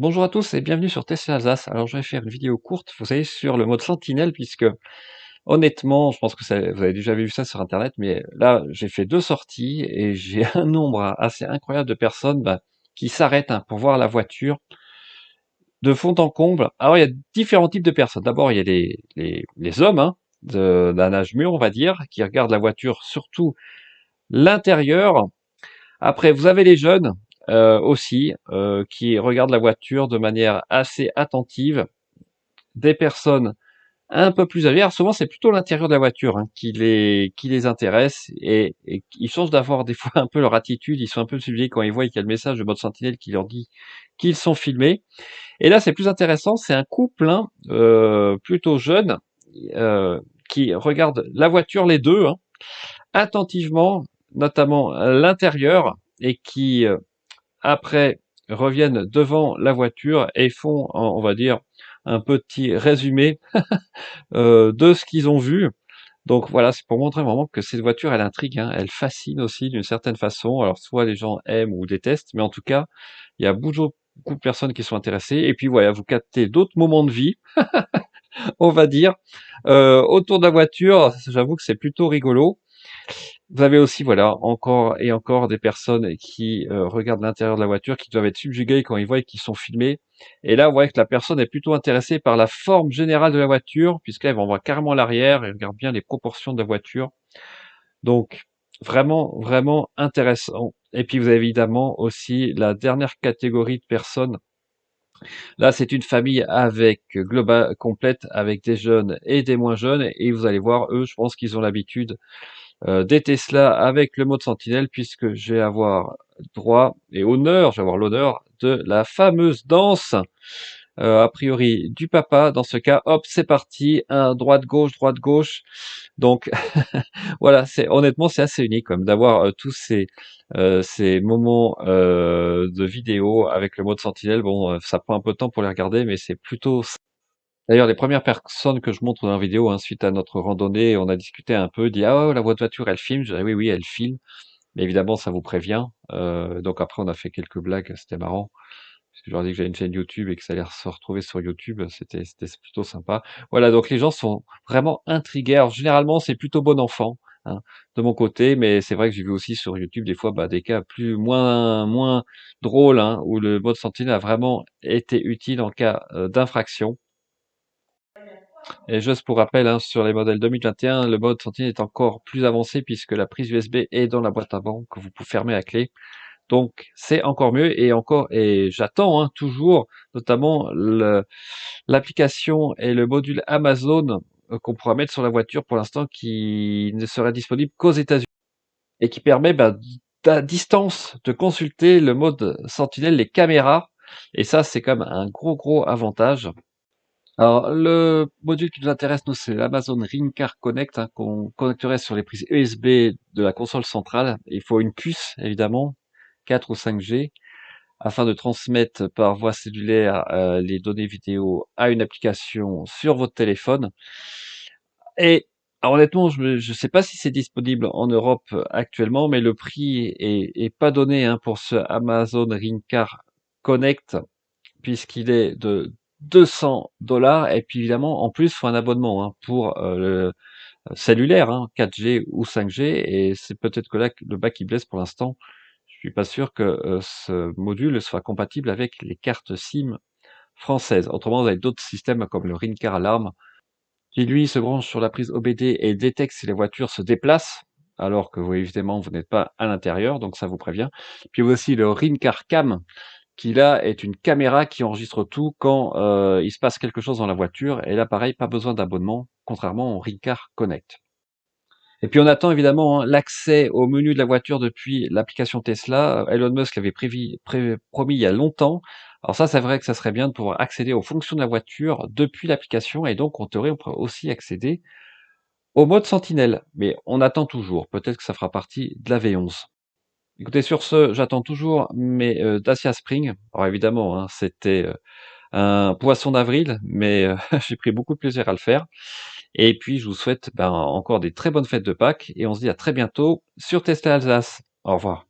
Bonjour à tous et bienvenue sur Tesla Alsace. Alors je vais faire une vidéo courte, vous savez, sur le mode Sentinelle, puisque honnêtement, je pense que vous avez déjà vu ça sur Internet, mais là j'ai fait 2 sorties et j'ai un nombre assez incroyable de personnes qui s'arrêtent pour voir la voiture de fond en comble. Alors il y a différents types de personnes. D'abord il y a les hommes d'un âge mûr, on va dire, qui regardent la voiture, surtout l'intérieur. Après, vous avez les jeunes aussi, qui regardent la voiture de manière assez attentive. Des personnes un peu plus âgées, alors souvent c'est plutôt l'intérieur de la voiture qui les intéresse, et ils changent d'avoir des fois un peu leur attitude, ils sont un peu subjugués quand ils voient qu'il y a le message de mode sentinelle qui leur dit qu'ils sont filmés. Et là c'est plus intéressant, c'est un couple plutôt jeune, euh, qui regarde la voiture, les deux, attentivement, notamment l'intérieur, et qui après reviennent devant la voiture et font, on va dire, un petit résumé de ce qu'ils ont vu. Donc voilà, c'est pour montrer vraiment que cette voiture, elle intrigue, elle fascine aussi d'une certaine façon. Alors soit les gens aiment ou détestent, mais en tout cas, il y a beaucoup de personnes qui sont intéressées. Et puis voilà, vous captez d'autres moments de vie, on va dire, autour de la voiture. J'avoue que c'est plutôt rigolo. Vous avez aussi, voilà, encore et encore des personnes qui regardent l'intérieur de la voiture, qui doivent être subjuguées quand ils voient qu'ils sont filmés. Et là, vous voyez que la personne est plutôt intéressée par la forme générale de la voiture, puisqu'elle va voir carrément l'arrière et regarde bien les proportions de la voiture. Donc, vraiment, vraiment intéressant. Et puis, vous avez évidemment aussi la dernière catégorie de personnes. Là, c'est une famille avec globale complète, avec des jeunes et des moins jeunes. Et vous allez voir, eux, je pense qu'ils ont l'habitude des Tesla avec le mode Sentinelle, puisque je vais avoir droit et honneur, je vais avoir l'honneur de la fameuse danse, a priori du papa. Dans ce cas, hop, c'est parti, un droite gauche. Donc voilà, c'est honnêtement c'est assez unique comme d'avoir tous ces moments de vidéo avec le mode Sentinelle. Bon, ça prend un peu de temps pour les regarder, mais c'est plutôt. D'ailleurs, les premières personnes que je montre dans la vidéo, suite à notre randonnée, on a discuté un peu, dit: «Ah ouais, la voiture, elle filme?» Je dis: «Oui, oui, elle filme, mais évidemment, ça vous prévient». Donc après, on a fait quelques blagues, c'était marrant, parce que je leur ai dit que j'avais une chaîne YouTube et que ça allait se retrouver sur YouTube, c'était plutôt sympa. Voilà, donc les gens sont vraiment intrigués. Alors généralement, c'est plutôt bon enfant, de mon côté, mais c'est vrai que j'ai vu aussi sur YouTube des fois, des cas moins drôles, où le mode sentinelle a vraiment été utile en cas d'infraction. Et juste pour rappel, sur les modèles 2021, le mode Sentinel est encore plus avancé puisque la prise USB est dans la boîte avant que vous pouvez fermer à clé. Donc c'est encore mieux, et j'attends toujours notamment l'application et le module Amazon qu'on pourra mettre sur la voiture, pour l'instant, qui ne serait disponible qu'aux États-Unis et qui permet à distance de consulter le mode Sentinelle, les caméras, et ça c'est quand même un gros avantage. Alors, le module qui nous intéresse, nous, c'est l'Amazon Ring Car Connect, qu'on connecterait sur les prises USB de la console centrale. Il faut une puce, évidemment, 4 ou 5G, afin de transmettre par voie cellulaire les données vidéo à une application sur votre téléphone. Et alors, honnêtement, je ne sais pas si c'est disponible en Europe actuellement, mais le prix est pas donné pour ce Amazon Ring Car Connect, puisqu'il est de 200 $. Et puis évidemment, en plus, il faut un abonnement pour le cellulaire, 4G ou 5G. Et c'est peut-être que là que le bas qui blesse pour l'instant. Je suis pas sûr que ce module soit compatible avec les cartes SIM françaises. Autrement, vous avez d'autres systèmes comme le Ring-Car Alarm, qui lui se branche sur la prise OBD et détecte si les voitures se déplacent, alors que vous, évidemment, vous n'êtes pas à l'intérieur, donc ça vous prévient. Puis aussi le Ring-Car Cam, qui là est une caméra qui enregistre tout quand il se passe quelque chose dans la voiture. Et là, pareil, pas besoin d'abonnement, contrairement au Ring-Car Connect. Et puis on attend évidemment l'accès au menu de la voiture depuis l'application Tesla. Elon Musk l'avait promis il y a longtemps. Alors ça, c'est vrai que ça serait bien de pouvoir accéder aux fonctions de la voiture depuis l'application, et donc on pourrait aussi accéder au mode Sentinelle. Mais on attend toujours. Peut-être que ça fera partie de la V11. Écoutez, sur ce, j'attends toujours mes Dacia Spring. Alors évidemment, c'était un poisson d'avril, mais j'ai pris beaucoup de plaisir à le faire. Et puis, je vous souhaite encore des très bonnes fêtes de Pâques, et on se dit à très bientôt sur Tesla Alsace. Au revoir.